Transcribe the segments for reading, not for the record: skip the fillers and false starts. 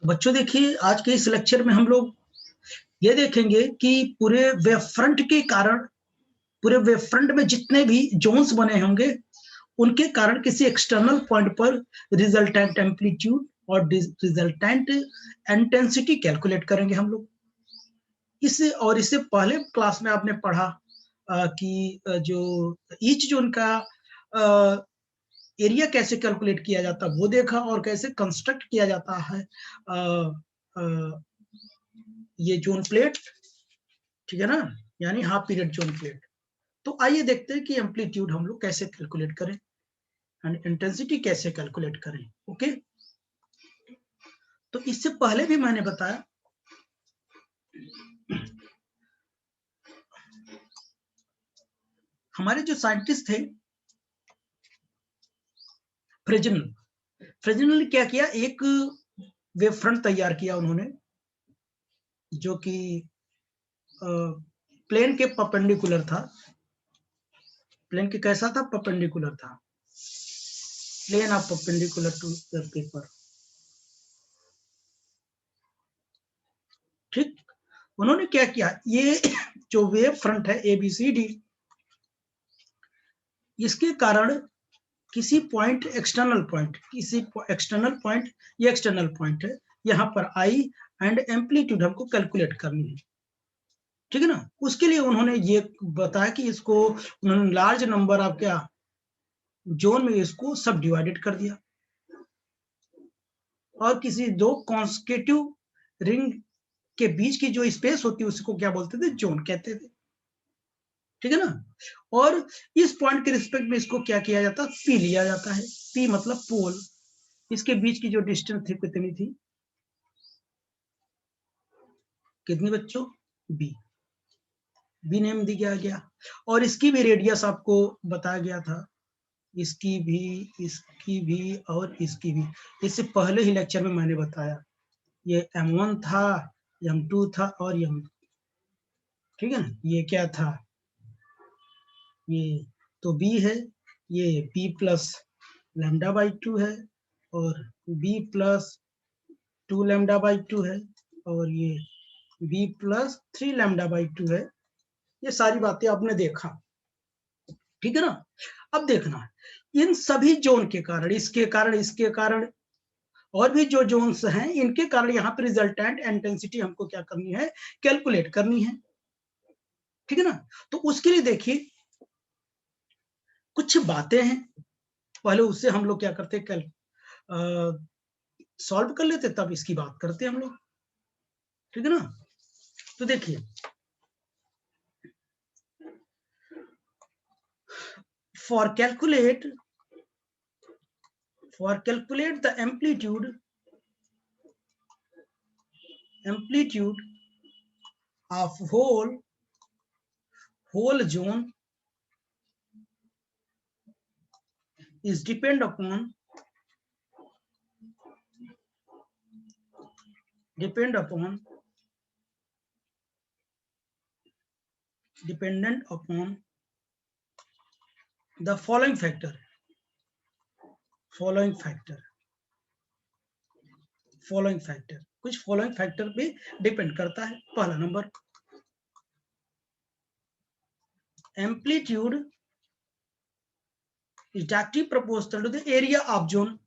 तो बच्चों देखिए, आज के इस लेक्चर में हम लोग ये देखेंगे कि पूरे वेव फ्रंट के कारण, पूरे वेव फ्रंट में जितने भी जोन्स बने होंगे, उनके कारण किसी एक्सटर्नल पॉइंट पर रिजल्टेंट एम्पलीट्यूड और रिजल्टेंट इंटेंसिटी कैलकुलेट करेंगे हम लोग। इससे पहले क्लास में आपने पढ़ा कि जो ईच जोन का एरिया कैसे कैलकुलेट किया जाता है वो देखा, और कैसे कंस्ट्रक्ट किया जाता है ये जोन प्लेट, ठीक है ना, यानी हाफ पीरियड जोन प्लेट। तो आइए देखते हैं कि एम्पलीट्यूड हम लोग कैसे कैलकुलेट करें एंड इंटेंसिटी कैसे कैलकुलेट करें। ओके, तो इससे पहले भी मैंने बताया हमारे जो साइंटिस्ट थे फ्रेजनल ने क्या किया, एक वेव फ्रंट तैयार किया उन्होंने, जो कि प्लेन के परपेंडिकुलर था। प्लेन के कैसा था? परपेंडिकुलर था, plane of perpendicular to the paper. ठीक, उन्होंने क्या किया, ये जो वेव फ्रंट है ABCD, इसके कारण किसी पॉइंट, एक्सटर्नल पॉइंट, किसी एक्सटर्नल पॉइंट, ये एक्सटर्नल पॉइंट है, यहाँ पर आई एंड एम्पलीट्यूड हमको कैलकुलेट करनी है, ठीक है ना। उसके लिए उन्होंने ये बताया कि इसको उन्होंने लार्ज नंबर ऑफ क्या जोन में इसको सब डिवाइडेड कर दिया, और किसी दो कॉन्सेक्यूटिव रिंग के बीच की जो स्पेस होती है उसको क्या बोलते थे? जोन कहते थे, ठीक है ना। और इस पॉइंट के रिस्पेक्ट में इसको क्या किया जाता है? पी लिया जाता है। पी मतलब पोल। इसके बीच की जो डिस्टेंस थी कितनी थी? कितनी बच्चों? बी। बी नेम दिया गया, और इसकी भी रेडियस आपको बताया गया था, इसकी भी, इसकी भी और इसकी भी। इससे पहले ही लेक्चर में मैंने बताया, ये M1 था, M2 था और M, ठीक है ना। ये क्या था? ये तो B है, ये B प्लस लैम्डा बाई 2 है, और B प्लस 2 लैम्डा बाई 2 है, और ये B प्लस 3 लैम्डा बाई 2 है। ये सारी बातें आपने देखा, ठीक है ना। अब देखना, इन सभी जोन के कारण, इसके कारण, इसके कारण, और भी जो जोन्स हैं, इनके कारण यहाँ पे रिजल्टेंट इंटेंसिटी हमको क्या करनी है? कैलकुलेट करनी है, ठीक है ना। तो उसके लिए देखिए कुछ बातें हैं, पहले उससे हम लोग क्या करते, कल सॉल्व कर लेते, तब इसकी बात करते हम लोग, ठीक है ना। तो देखिए, for calculate the amplitude of whole zone is dependent upon the following factor कुछ फॉलोइंग फैक्टर पे डिपेंड करता है। पहला number, amplitude is directly proportional to the area of zone.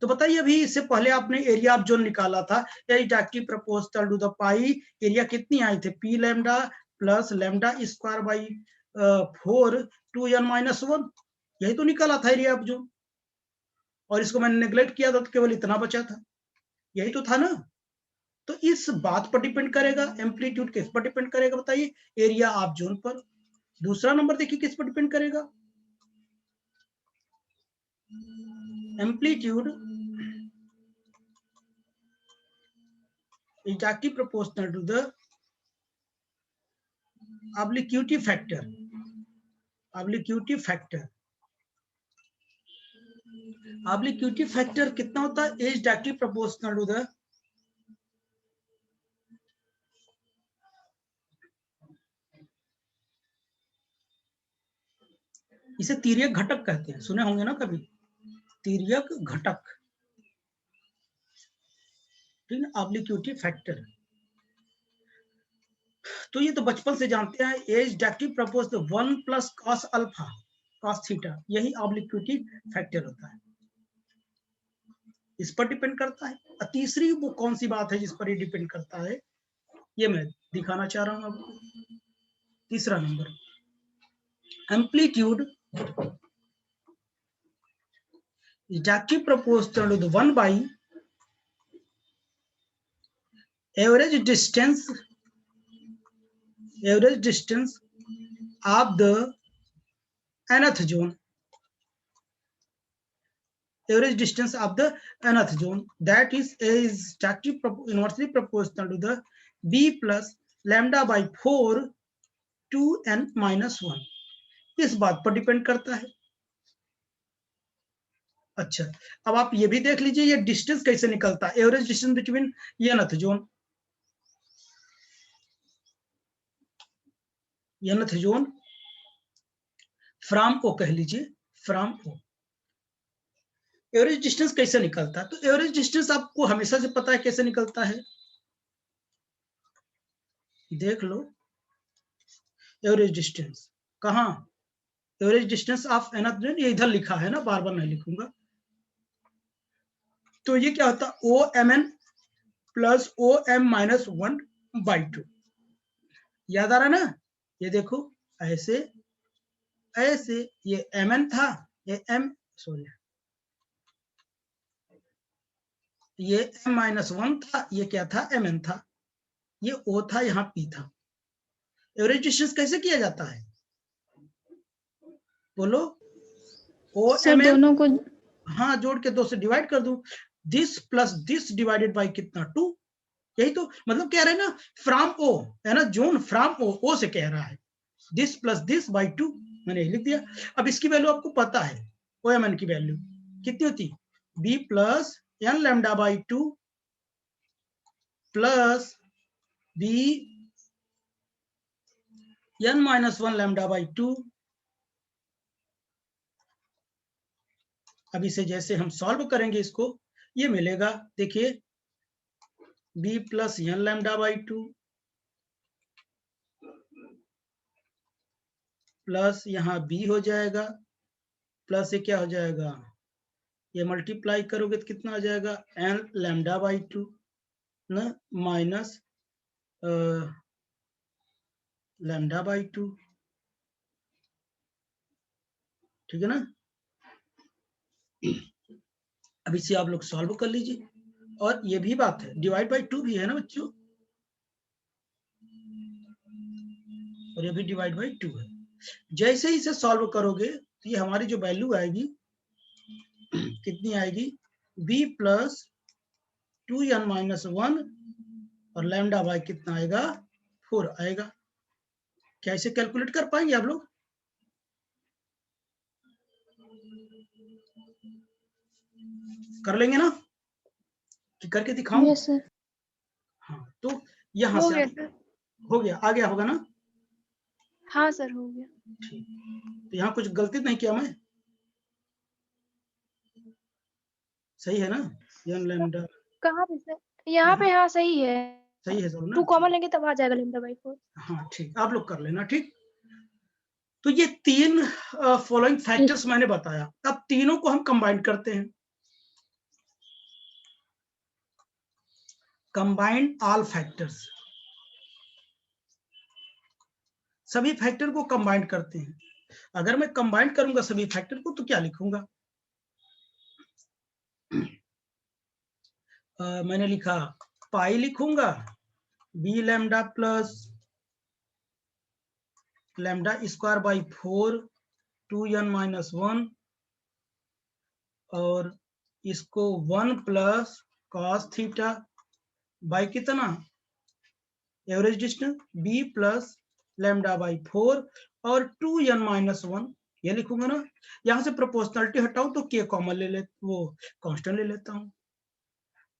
तो बताइए, अभी इससे पहले आपने एरिया ऑफ जोन निकाला था, directly proportional to the pi. Area कितनी आई थी? P lambda plus lambda square by 4 2n-1, यही तो निकाला था एरिया ऑफ जोन। और इसको मैंने नेग्लेक्ट किया था, तो केवल इतना बचा था, यही तो था ना। तो इस बात पर डिपेंड करेगा, एम्पलीट्यूड किस पर डिपेंड करेगा बताइए? एरिया ऑफ जोन पर। दूसरा नंबर देखिए किस पर डिपेंड करेगा, amplitude is directly proportional to the obliquity factor कितना होता है? is directly proportional to the इसे तिर्यक घटक कहते हैं, सुने होंगे ना कभी, तिर्यक घटक। ठीक है, ऑब्लिक्विटी फैक्टर। तो ये तो बचपन से जानते हैं, as directly propose 1 plus cos alpha cos theta, यही ऑब्लिक्विटी फैक्टर होता है, इस पर डिपेंड करता है। और तीसरी वो कौन सी बात है जिस पर ये डिपेंड करता है, ये मैं दिखाना चाह रहा हूं आपको। तीसरा number, amplitude is directly proportional to the 1 by average distance of the nth zone, average distance of the nth zone, that is directly inversely proportional to the b plus lambda by 4 2n minus 1, इस बात पर depend करता है। अच्छा, अब आप ये भी देख लीजिए ये डिस्टेंस कैसे निकलता है, average distance between nth zone, nth zone from O कह लीजिए, फ्रॉम ओ। एवरेज डिस्टेंस कैसे निकलता है, तो एवरेज डिस्टेंस आपको हमेशा से पता है कैसे निकलता है, देख लो। एवरेज डिस्टेंस कहाँ, average distance of nth zone, ये इधर लिखा है ना, बार बार नहीं लिखूंगा। तो ये क्या होता है, O M N plus O M minus 1 by 2, याद आ रहा ना, ये देखो ऐसे ऐसे, ये एम एन था, ये एम सॉरी ये एम माइनस 1 था, ये क्या था, एम एन था, ये ओ था, यहाँ पी था। एवरेज डिस्टेंस कैसे किया जाता है, बोलो, ओ एम एन, दोनों को हाँ जोड़ के 2 से डिवाइड कर दूं, this plus this divided by कितना 2, यही तो मतलब कह रहे हैं ना, फ्रॉम ओ है ना, जोन फ्रॉम ओ से कह रहा है, दिस प्लस दिस बाय 2, मैंने लिख दिया। अब इसकी वैल्यू आपको पता है, ओ एम एन की वैल्यू कितनी होती, b plus n lambda by 2 plus b n minus 1 lambda by 2। अब इसे जैसे हम सॉल्व करेंगे इसको, ये मिलेगा, देखिए b plus n lambda by 2 plus यहाँ बी हो जाएगा, प्लस ये क्या हो जाएगा, ये मल्टीप्लाई करोगे तो कितना आ जाएगा, एन लैम्डा बाई 2 न माइनस लैम्डा बाई 2, ठीक है ना। अब इसे आप लोग सॉल्व कर लीजिए, और ये भी बात है, डिवाइड बाई 2 भी है ना बच्चों, और ये भी डिवाइड बाई 2 है। जैसे ही इसे सॉल्व करोगे तो ये हमारी जो वैल्यू आएगी कितनी आएगी, b प्लस 2n माइनस 1 और लैम्डा बाई कितना आएगा, 4 आएगा। क्या इसे कैलकुलेट कर पाएंगे आप लोग, कर लेंगे ना, कि करके दिखाऊं। यस सर, हाँ, तो यहां हो से गया आप, सर, हो गया, आ गया होगा ना, हाँ सर हो गया। ठीक, तो यहाँ कुछ गलती नहीं किया मैं, सही है ना, n लैम्डा, कहाँ पे सर, यहाँ पे, यहाँ हाँ सही है, सही है सब ना, 2 कॉमन ठीक, लेंगे तब आ जाएगा लैम्डा बाई 4। हाँ ठीक, आप लोग कर लेना, ठीक। तो ये 3 फॉलोइंग फैक्टर्स मैंने बताया, अब तीनों को हम कंबाइन करते हैं, कंबाइंड ऑल फैक्टर्स, सभी फैक्टर को कंबाइन करते हैं। अगर मैं कंबाइन करूंगा सभी फैक्टर को तो क्या लिखूंगा, मैंने लिखा पाई लिखूंगा, b lambda plus lambda square by 4 2n minus 1, और इसको 1 प्लस कॉस थीटा बाई कितना, average distance b plus lambda by 4 और 2n माइनस 1, ये लिखूंगा ना। यहां से प्रोपोर्शनलिटी हटाओ तो k कॉमन ले ले, वो कांस्टेंट ले लेता हूं,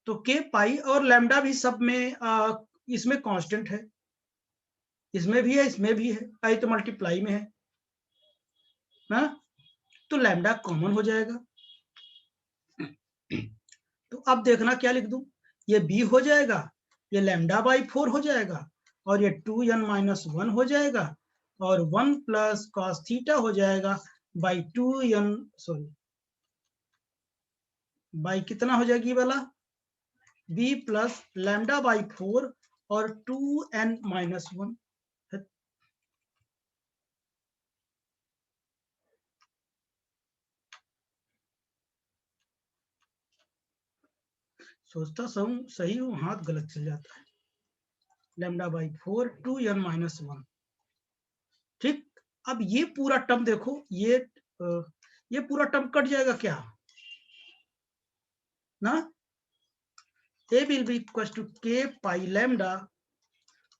तो k पाई और लैम्डा भी सब में इसमें कांस्टेंट है, इसमें भी है, इसमें भी है, आई तो मल्टीप्लाई में है ना, तो लैम्डा कॉमन हो जाएगा। तो अब देखना क्या लिख दूं, ये b हो जाएगा, ये लैम्डा बाई 4 हो जाएगा, और ये 2n-1 हो जाएगा, और 1 प्लस कॉस थीटा हो जाएगा बाई 2n, सॉरी बाई कितना हो जाएगी वाला b प्लस लैम्डा बाई 4 और 2n-1। सोचता सही हूँ, हाथ गलत चल जाता है। Lambda by 4 2n-1। ठीक, अब ये पूरा टर्म देखो, ये पूरा टर्म कट जाएगा क्या ना, a will be equals to k pi lambda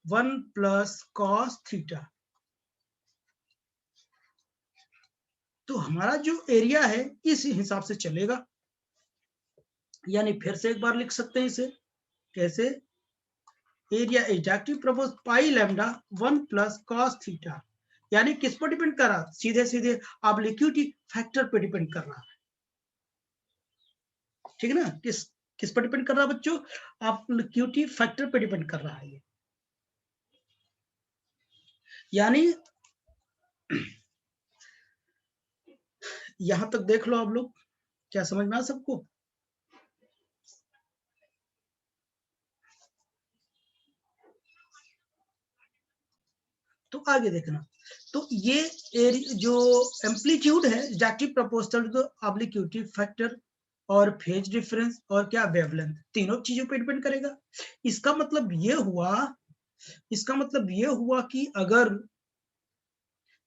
1 plus cos theta. तो हमारा जो एरिया है इस हिसाब से चलेगा, यानी फिर से एक बार लिख सकते हैं इसे कैसे, area is directly propose pi lambda 1 plus cos theta, यानी किस पर डिपेंड कर रहा, सीधे सीधे ऑब्लिक्विटी फैक्टर पे डिपेंड कर रहा है। ठीक है ना, किस पर डिपेंड कर रहा है बच्चों, ऑब्लिक्विटी फैक्टर पे डिपेंड कर रहा है ये, यानी यहां तक देख लो आप लोग, क्या समझ में आ सबको। तो आगे देखना, तो ये जो एम्पलीट्यूड है directly proportional to obliquity factor और फेज डिफरेंस और क्या वेवलेंथ, तीनों चीजों पे डिपेंड करेगा। इसका मतलब ये हुआ कि अगर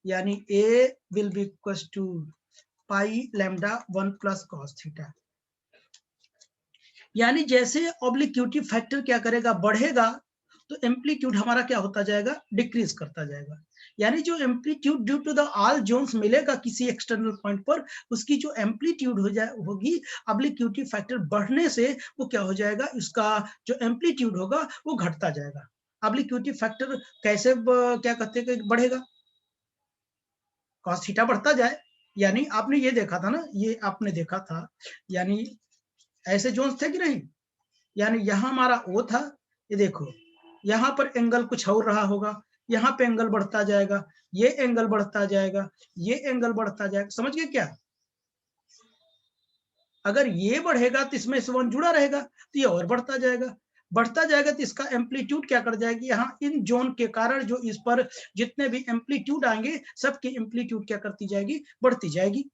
यानी a will be equal to pi lambda 1 plus cos theta, यानी जैसे ऑब्लिक्विटी फैक्टर क्या करेगा, बढ़ेगा, तो एम्पलीट्यूड हमारा क्या होता जाएगा, डिक्रीज करता जाएगा। यानी जो amplitude due to the all zones मिलेगा किसी एक्सटर्नल पॉइंट पर, उसकी जो एम्पलीट्यूड होगी ऑब्लिक्विटी फैक्टर बढ़ने से वो क्या हो जाएगा, उसका जो एम्पलीट्यूड होगा वो घटता जाएगा। ऑब्लिक्विटी फैक्टर कैसे क्या कहते हैं बढ़ेगा, कॉस थीटा बढ़ता जाए, यानी आपने ये देखा था ना, ये आपने देखा था, यानी ऐसे जोन्स थे कि नहीं, यानी यहाँ हमारा ओ था, ये देखो यहाँ पर एंगल कुछ और रहा होगा, यहाँ पे एंगल बढ़ता जाएगा, ये एंगल बढ़ता जाएगा, ये एंगल बढ़ता जाएगा, समझ गए क्या। अगर ये बढ़ेगा तो इसमें से 1 जुड़ा रहेगा, तो ये और बढ़ता जाएगा तो इसका एम्पलीट्यूड क्या कर जाएगी, यहाँ इन जोन के कारण जो इस पर जितने भी एम्पलीट्यूड आएंगे सबकी एम्पलीट्यूड क्या करती जाएगी, बढ़ती जाएगी।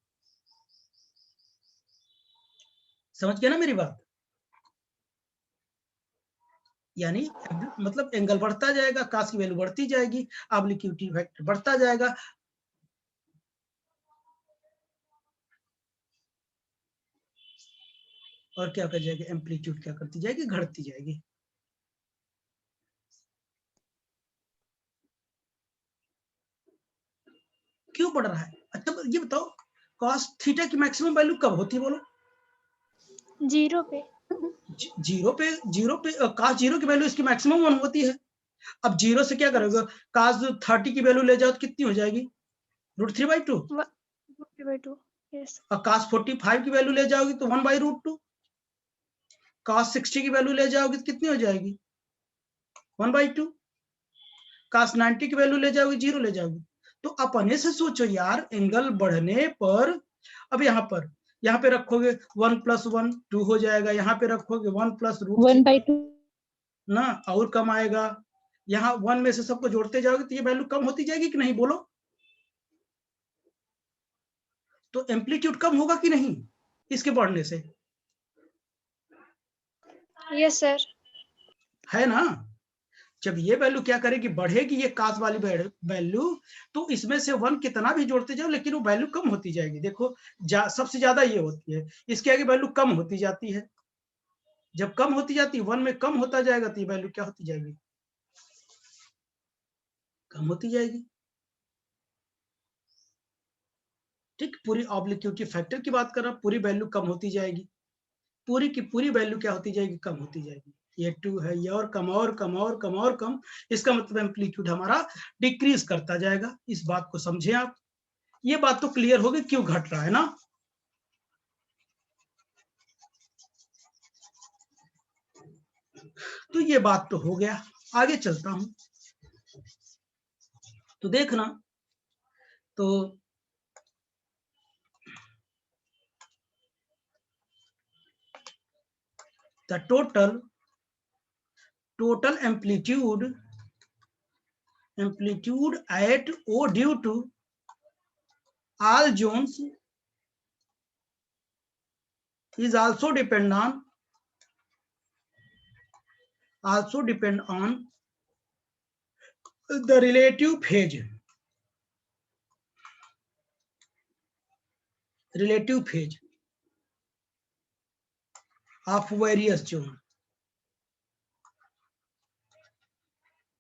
समझ गया ना मेरी बात, यानी मतलब एंगल बढ़ता जाएगा, कास की वैल्यू बढ़ती जाएगी, ऑब्लिक्विटी फैक्टर बढ़ता जाएगा, और क्या कर जाएगी, एम्पलीट्यूड क्या करती जाएगी, घटती जाएगी। क्यों बढ़ रहा है, अच्छा ये बताओ, कॉस थीटा की मैक्सिमम वैल्यू कब होती है बोलो, 0 पे। जीरो पे कॉस 0 की वैल्यू इसकी मैक्सिमम 1 होती है। अब 0 से क्या करोगे, कॉस 30 की वैल्यू ले जाओ तो कितनी हो जाएगी, √3/2, 1/2 यस। और cos 45 की वैल्यू ले जाओगी तो 1/√2, cos 60 की वैल्यू ले जाओगी तो कितनी हो जाएगी, 1/2, cos 90 की वैल्यू ले जाओगी 0 ले जाओगी। तो अपने से सोचो यार, एंगल बढ़ने पर, अब यहाँ पे रखोगे 1 + 1 2 हो जाएगा, यहाँ पे रखोगे 1 + √3 1/2 ना, और कम आएगा, यहाँ 1 में से सबको जोड़ते जाओगे तो ये वैल्यू कम होती जाएगी कि नहीं बोलो, तो एम्पलीट्यूड कम होगा कि नहीं इसके बढ़ने से, यस सर। है ना। जब ये वैल्यू क्या करेगी, बढ़ेगी, ये कास वाली वैल्यू, तो इसमें से 1 कितना भी जोड़ते जाओ लेकिन वो वैल्यू कम होती जाएगी। देखो सबसे ज्यादा ये होती है, इसके आगे वैल्यू कम होती जाती है, जब कम होती जाती है 1 में कम होता जाएगा तो ये वैल्यू क्या होती जाएगी, कम होती जाएगी। ठीक, पूरी ऑब्लिक्विटी फैक्टर की बात कर रहा हूं, पूरी वैल्यू कम होती जाएगी, पूरी की पूरी वैल्यू क्या होती जाएगी, कम होती जाएगी। ये 2 है, ये और कम और कम और कम और कम, इसका मतलब एम्पलीट्यूड हमारा डिक्रीज करता जाएगा। इस बात को समझे आप, ये बात तो क्लियर होगी क्यों घट रहा है ना। तो ये बात तो हो गया, आगे चलता हूं। तो देखना, तो the total amplitude at O due to all zones is also depend on the relative phase of various zone।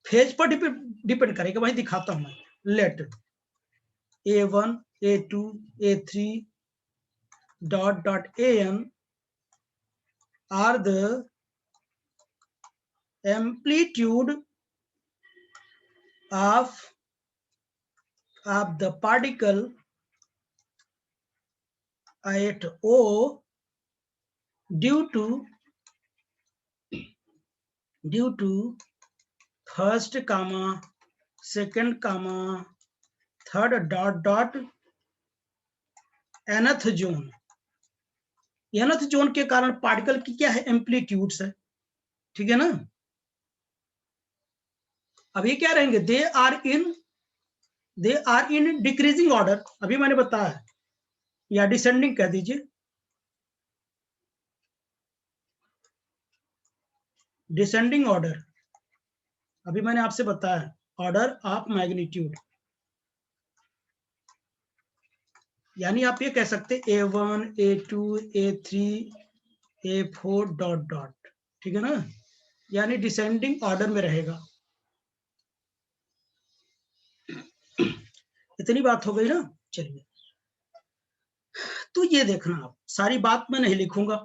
Phase पर डिपेंड करेगा, वही दिखाता हूं मैं। Let A1 A2 A3 dot dot AN are the amplitude of the particle at O due to first comma second comma third dot dot nth zone. nth zone के कारण particle की क्या है, एम्पलीट्यूड्स है, ठीक है ना। अब ये क्या रहेंगे, they are in decreasing order, अभी मैंने बताया, या डिसेंडिंग कह दीजिए, डिसेंडिंग ऑर्डर, अभी मैंने आपसे बताया ऑर्डर ऑफ मैग्नीट्यूड, यानी आप ये कह सकते A1 A2 A3 A4 dot dot, ठीक है ना, यानी डिसेंडिंग ऑर्डर में रहेगा। इतनी बात हो गई ना। चलिए, तो ये देखना, आप सारी बात मैं नहीं लिखूंगा।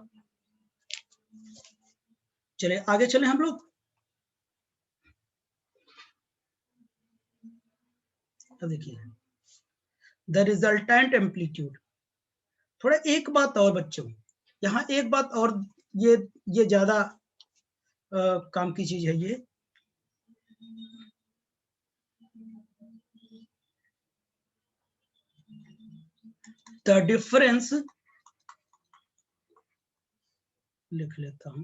चलिए आगे चले हम लोग। देखिए द रिजल्टेंट एम्पलीट्यूड। थोड़ा एक बात और बच्चों, यहाँ एक बात और, ये ज्यादा काम की चीज है ये। द डिफरेंस, लिख लेता हूं।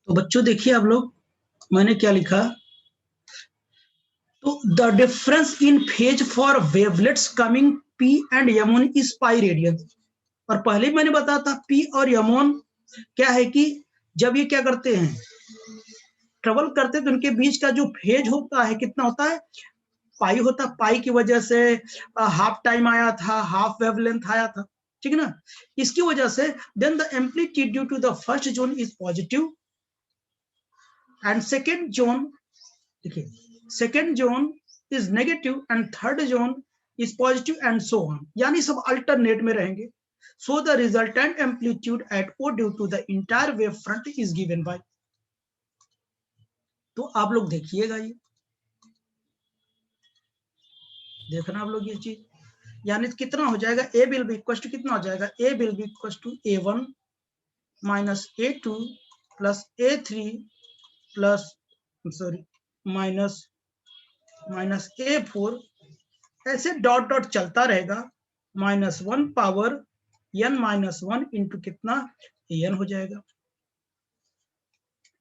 तो बच्चों देखिए आप लोग, मैंने क्या लिखा, तो the difference in phase for wavelets coming p and यमोन इज पाई रेडियन। और पहले मैंने बताया था पी और यमोन क्या है कि जब ये क्या करते हैं, ट्रेवल करते हैं, तो उनके बीच का जो फेज होता है कितना होता है, पाई होता है। पाई की वजह से हाफ टाइम आया था, हाफ वेवलेंथ आया था, ठीक है ना। इसकी वजह से then the amplitude due to the first zone is positive and second zone, देखिए second zone is negative and third zone is positive and so on, यानी सब अल्टरनेट में रहेंगे। So the resultant amplitude at o due to the entire wave front is given by. तो आप लोग देखिएगा, ये देखना आप लोग ये चीज, यानी कितना हो जाएगा, a will be equal to कितना हो जाएगा, a will be equal to A1 minus A2 plus A3 plus sorry minus A4, ऐसे डॉट डॉट चलता रहेगा, -1 पावर n-1 इंटू कितना n हो जाएगा।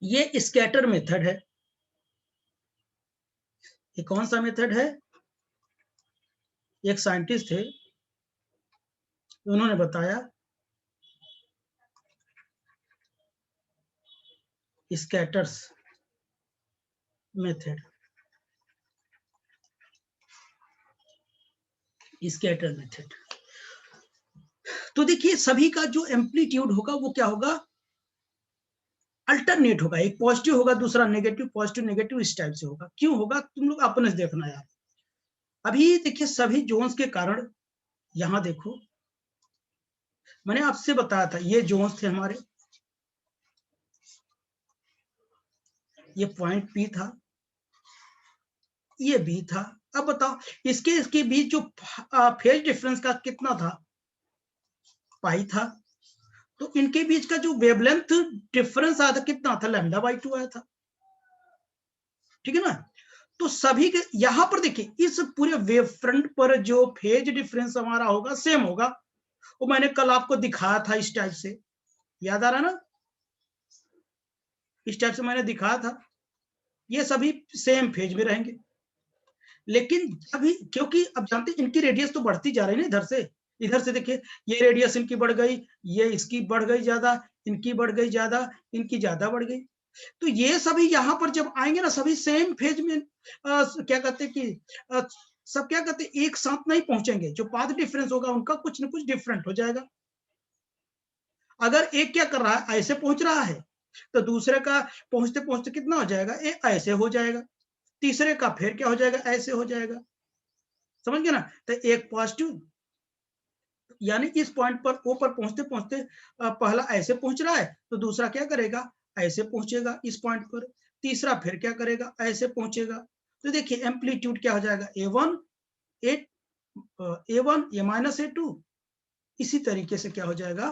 ये स्कैटर मेथड है। ये कौन सा मेथड है, एक साइंटिस्ट थे, उन्होंने बताया स्कैटर्स मेथड, स्कैटर मेथड। तो देखिए सभी का जो एम्पलीट्यूड होगा वो क्या होगा, अल्टरनेट होगा, एक पॉजिटिव होगा दूसरा नेगेटिव, पॉजिटिव नेगेटिव इस टाइप से होगा। क्यों होगा, तुम लोग अपने से देखना यार। अभी देखिए सभी जोन्स के कारण, यहां देखो मैंने आपसे बताया था, ये जोन्स थे हमारे, ये पॉइंट P था, ये B था। अब बताओ इसके बीच जो फेज डिफरेंस का कितना था, पाई था। तो इनके बीच का जो वेवलेंथ डिफरेंस आया था कितना था, λ/2 आया था, ठीक है ना। तो सभी के यहां पर देखिए इस पूरे वेव फ्रंट पर जो फेज डिफरेंस हमारा होगा सेम होगा, वो मैंने कल आपको दिखाया था इस टाइप से, याद आ रहा ना, इस टाइप से मैंने दिखाया था, ये सभी सेम फेज में रहेंगे। लेकिन अभी क्योंकि अब जानते इनकी रेडियस तो बढ़ती जा रही है ना, इधर से देखिए ये रेडियस इनकी बढ़ गई, ये इसकी बढ़ गई ज्यादा, इनकी बढ़ गई ज्यादा, इनकी ज्यादा बढ़ गई। तो ये सभी यहाँ पर जब आएंगे ना, सभी सेम फेज में क्या कहते हैं कि सब क्या कहते हैं एक साथ नहीं पहुंचेंगे, जो पाथ डिफरेंस होगा उनका कुछ ना कुछ डिफरेंट हो जाएगा। अगर एक क्या कर रहा है, ऐसे पहुंच रहा है, तो दूसरे का पहुंचते पहुंचते कितना हो जाएगा, एक ऐसे हो जाएगा, तीसरे का फिर क्या हो जाएगा, ऐसे हो जाएगा, समझ गए ना। तो एक पॉजिटिव, यानी इस पॉइंट पर ओ पर पहुंचते पहुंचते पहला ऐसे पहुंच रहा है, तो दूसरा क्या करेगा, ऐसे पहुंचेगा इस पॉइंट पर, तीसरा फिर क्या करेगा, ऐसे पहुंचेगा। तो देखिए एम्पलीट्यूड क्या हो जाएगा, A1 A माइनस A2, इसी तरीके से क्या हो जाएगा,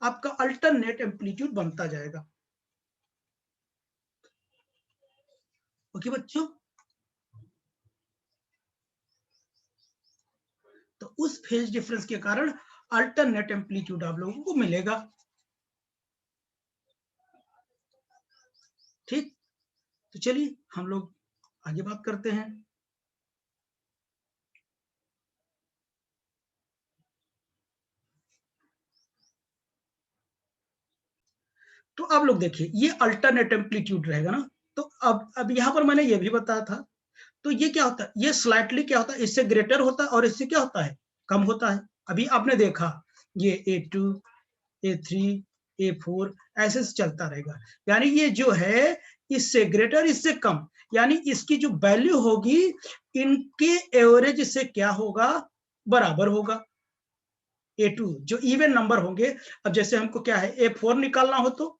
आपका अल्टरनेट एम्पलीट्यूड बनता जाएगा। ओके बच्चों, तो उस फेज डिफरेंस के कारण अल्टरनेट एम्पलीट्यूड आप लोगों को मिलेगा, ठीक। तो चलिए हम लोग आगे बात करते हैं। तो अब लोग देखिए ये अल्टरनेट एम्पलीट्यूड रहेगा ना, तो अब यहां पर मैंने ये भी बताया था, तो ये क्या होता है, ये स्लाइटली क्या होता है, इससे ग्रेटर होता है और इससे क्या होता है, कम होता है। अभी आपने देखा ये A2 A3 A4 ऐसे से चलता रहेगा, यानी ये जो है इससे ग्रेटर इससे कम, यानी इसकी जो वैल्यू होगी इनके एवरेज से क्या होगा, बराबर होगा। A2 जो इवन नंबर होंगे, अब जैसे हमको क्या है A4 निकालना हो तो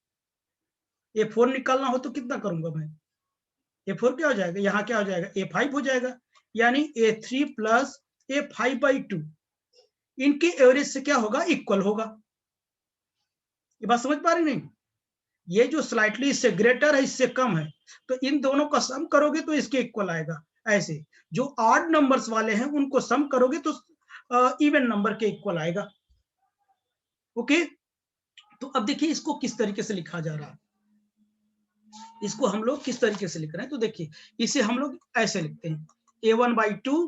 A4 निकालना हो तो कितना करूंगा मैं, A4 क्या हो जाएगा, यहाँ क्या हो जाएगा A5 हो जाएगा, यानी A3 प्लस A5/2 इनके एवरेज से क्या होगा, इक्वल होगा। ये बात समझ पा रही नहीं, ये जो स्लाइटली इससे ग्रेटर है इससे कम है, तो इन दोनों का सम करोगे तो इसके इक्वल आएगा। ऐसे जो ऑड नंबर्स वाले हैं उनको सम करोगे तो इवन नंबर के इक्वल आएगा। ओके, तो अब देखिए इसको किस तरीके से लिखा जा रहा है, इसको हम लोग किस तरीके से लिख रहे हैं, तो देखिए इसे हम लोग ऐसे लिखते हैं A1/2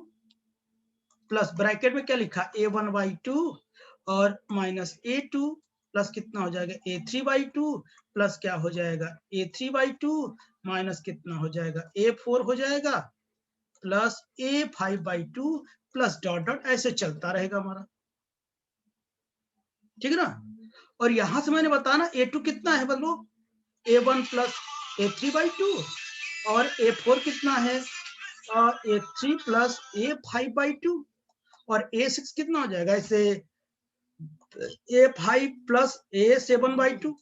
प्लस ब्रैकेट में क्या लिखा A1/2 और माइनस A2 प्लस कितना हो जाएगा A3/2 प्लस क्या हो जाएगा A3/2 माइनस कितना हो जाएगा A4 हो जाएगा plus A5/2 plus dot dot ऐसे चलता रहेगा हमारा, ठीक है ना। और यहां से मैंने बताया ना A2 कितना है, बदलो A1 प्लस A3/2 और A4 कितना है A3 प्लस A5/2 और A6 कितना हो जाएगा, ऐसे A5 प्लस A7/2,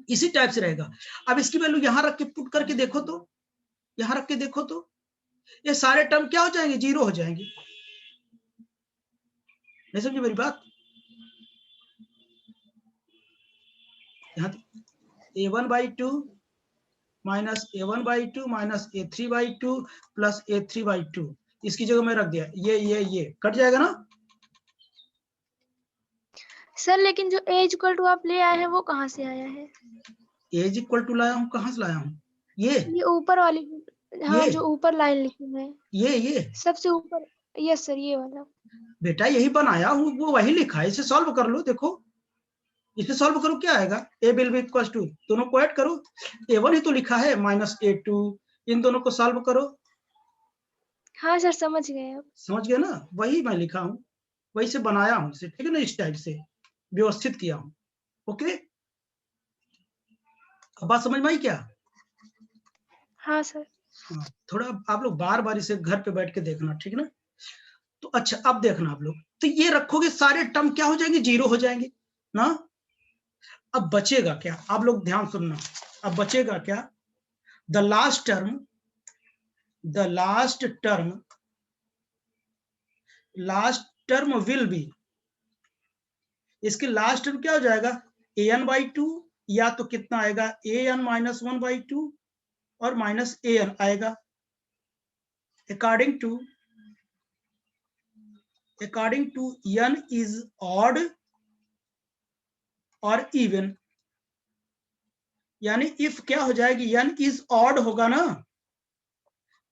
इसी टाइप से रहेगा। अब इसकी वैल्यू यहां रख के पुट करके देखो तो, यहां रख के देखो तो ये सारे टर्म क्या हो जाएंगे, जीरो हो जाएंगे। नहीं समझे मेरी बात, यहाँ A1/2 minus A1/2 minus A3/2 plus A3/2, इसकी जगह मैं रख दिया ये कट जाएगा ना। सर लेकिन जो A इक्वल टू आप ले आए हैं वो कहाँ से आया है, एज इक्वल टू लाया हूँ, कहाँ से लाया हूँ, ये ऊपर वाली, हाँ ये जो ऊपर लाइन लिखी है ये सबसे ऊपर, यस सर ये वाला। बेटा यही बनाया हूँ, वो वही लिखा है, इसे सॉल्व कर लो, देखो इसे सॉल्व करो क्या आएगा, A will be equal to, दोनों को ऐड करो, A1 ही तो लिखा है माइनस A2, इन दोनों को सॉल्व करो। हाँ सर समझ गए अब। समझ गए ना, वही मैं लिखा हूँ, वही से बनाया हूँ इसे, ठीक है ना, इस टाइप से व्यवस्थित किया हूँ। ओके, अब बात समझ में आई क्या। हाँ सर। हाँ, थोड़ा आप लोग बार बार इसे घर पे बैठ के देखना, ठीक है ना। तो अच्छा अब देखना आप लोग, तो ये रखोगे सारे टर्म क्या हो जाएंगे, जीरो हो जाएंगे ना। अब बचेगा क्या, आप लोग ध्यान सुनना, अब बचेगा क्या, the last term, the last term will be इसके लास्ट टर्म क्या हो जाएगा, an/2 या तो कितना आएगा an-1/2 और माइनस an आएगा according to n is odd और even, यानी इफ क्या हो जाएगी, n इज ऑड होगा ना,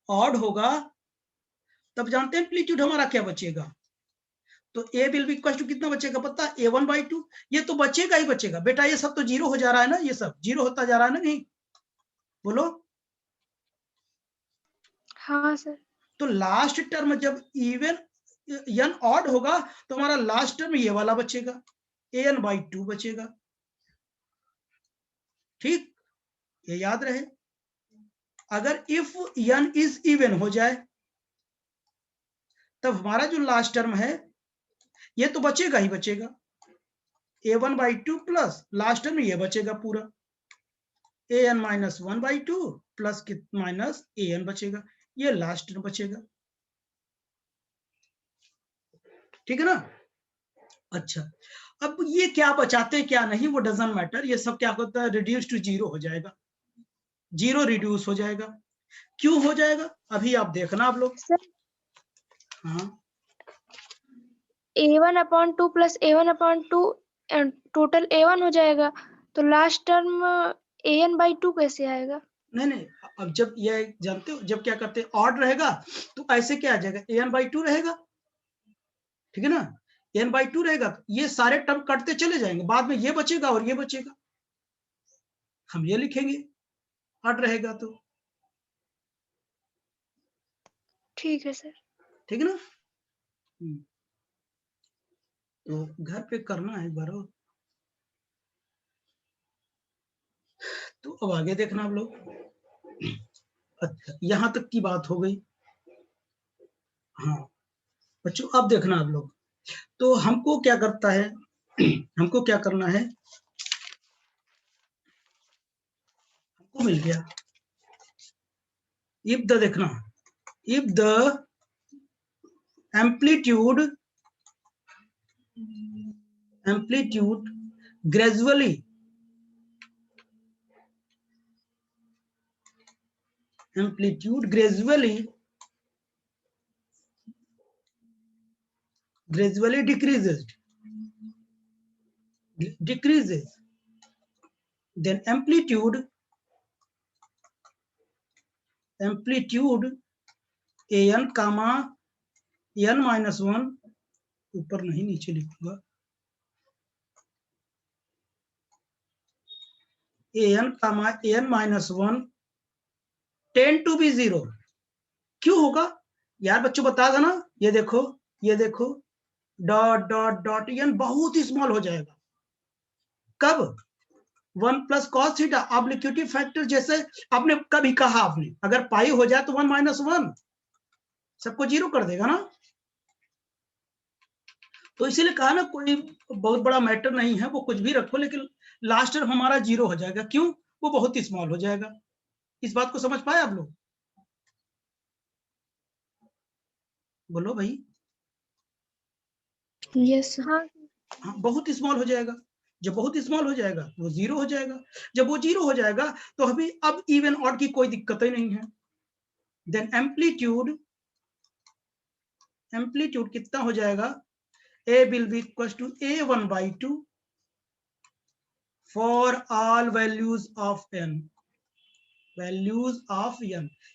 ऑड होगा तब जानते हैं एम्पलीट्यूड हमारा क्या बचेगा, तो a will be equal to कितना बचेगा पता है, a1/2, ये तो बचेगा ही बचेगा बेटा, ये सब तो जीरो हो जा रहा है ना, ये सब जीरो होता जा रहा है ना, नहीं बोलो। हाँ सर। तो लास्ट टर्म जब इवन n ऑड होगा तो हमारा लास्ट टर्म ये वाला बचेगा, an/2 बचेगा, ठीक, ये याद रहे। अगर इफ n इज इवन हो जाए तब हमारा जो लास्ट टर्म है ये तो बचेगा ही बचेगा, a1/2 प्लस लास्ट टर्म ये बचेगा पूरा an-1/2 प्लस माइनस an बचेगा, ये लास्ट टर्म बचेगा, ठीक है ना। अच्छा, अब ये क्या बचाते हैं क्या नहीं वो डजंट मैटर, ये सब क्या होता है रिड्यूस टू जीरो हो जाएगा, जीरो रिड्यूस हो जाएगा, क्यों हो जाएगा अभी आप देखना आप लोग। हाँ a1/2 plus a1/2 total a1 हो जाएगा, तो लास्ट टर्म an/2 कैसे आएगा? नहीं, अब जब ये जानते हो जब क्या करते हैं ऑड रहेगा तो ऐसे क्या आ जाएगा an/2 रहेगा, ठीक है ना, n/2 रहेगा तो ये सारे टर्म कटते चले जाएंगे, बाद में ये बचेगा और ये बचेगा, हम ये लिखेंगे ऑड रहेगा तो, ठीक है सर। ठीक है ना। तो घर पे करना है एक बार और। तो अब आगे देखना आप लोग। अच्छा, यहां तक की बात हो गई। हाँ बच्चों अब देखना आप लोग, तो हमको क्या करता है हमको क्या करना है, हमको मिल गया इफ द, देखना if the amplitude gradually decreases, then amplitude an comma n-1, ऊपर नहीं नीचे लिखूंगा, an comma n-1 tend to be 0, क्यों होगा यार बच्चों बता देना, ये देखो डॉट डॉट डॉट n बहुत ही स्मॉल हो जाएगा, कब 1 plus cos theta obliquity factor, जैसे आपने कभी कहा आपने अगर पाई हो जाए तो 1-1 सबको जीरो कर देगा ना, तो इसीलिए कहा ना कोई बहुत बड़ा मैटर नहीं है, वो कुछ भी रखो लेकिन लास्ट टर्म हमारा जीरो हो जाएगा, क्यों, वो बहुत ही स्मॉल हो जाएगा, इस बात को समझ पाए आप लोग, बोलो भाई। यस हाँ। हाँ बहुत स्मॉल हो जाएगा, जब बहुत स्मॉल हो जाएगा वो जीरो हो जाएगा, जब वो जीरो हो जाएगा तो अभी अब इवन ऑड की कोई दिक्कत ही नहीं है, देन एम्पलीट्यूड कितना हो जाएगा, a will be equals to a1/2 for all values of n,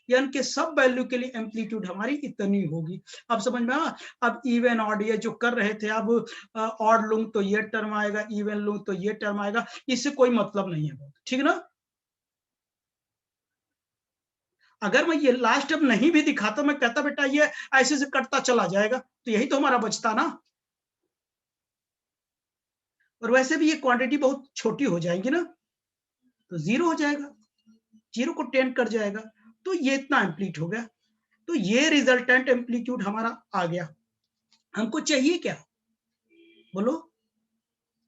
n के सब वैल्यू के लिए एम्पलीट्यूड हमारी इतनी होगी, अब समझ में आ, अब इवन ऑड ये जो कर रहे थे, अब ऑड लूं तो ये टर्म आएगा, इवन लूं तो ये टर्म आएगा, इससे कोई मतलब नहीं है, ठीक ना। अगर मैं ये लास्ट टर्म नहीं भी दिखाता, मैं कहता बेटा ये ऐसे से कटता चला जाएगा, तो यही तो हमारा बचता ना, और वैसे भी ये क्वांटिटी बहुत छोटी हो जाएगी ना, तो जीरो हो जाएगा, जीरो को टेंड कर जाएगा, तो ये इतना एम्पलीट हो गया, तो ये रिजल्टेंट एम्पलीट्यूड हमारा आ गया, हमको चाहिए क्या बोलो,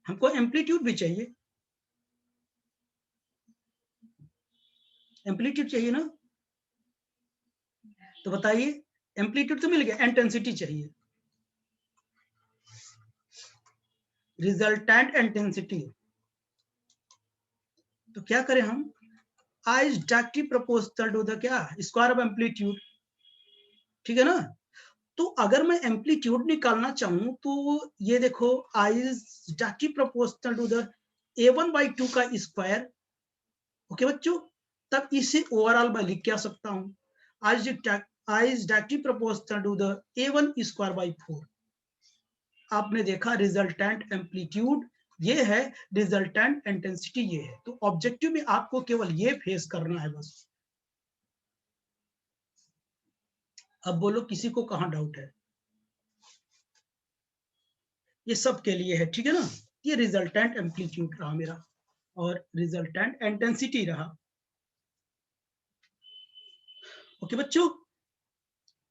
हमको एम्पलीट्यूड भी चाहिए, एम्पलीट्यूड चाहिए ना, तो बताइए एम्पलीट्यूड तो मिल गया, इंटेंसिटी चाहिए, रिजल्टेंट इंटेंसिटी। तो क्या करें हम, I is directly proportional to the क्या स्क्वायर ऑफ एम्पलीट्यूड, ठीक है ना। तो अगर मैं एम्पलीट्यूड निकालना चाहूं तो ये देखो I is directly proportional to the a1/2 का स्क्वायर, ओके बच्चों, तब इसे ओवरऑल मैं लिख क्या सकता हूं, I is directly proportional to the a1 square by 4। आपने देखा रिजल्टेंट एम्पलीट्यूड ये है, रिजल्टेंट इंटेंसिटी ये है। तो ऑब्जेक्टिव में आपको केवल ये फेस करना है बस। अब बोलो किसी को कहां डाउट है, ये सब के लिए है, ठीक है ना। ये रिजल्टेंट एम्पलीट्यूड रहा मेरा और रिजल्टेंट इंटेंसिटी रहा। ओके बच्चों,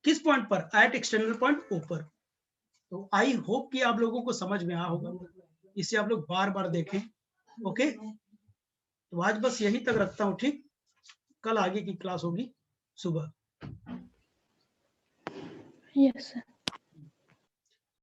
किस पॉइंट पर, एट एक्सटर्नल पॉइंट ओ पर। तो आई होप कि आप लोगों को समझ में आया होगा, इसे आप लोग बार बार देखें। ओके, तो आज बस यहीं तक रखता हूं, ठीक। कल आगे की क्लास होगी सुबह। Yes sir.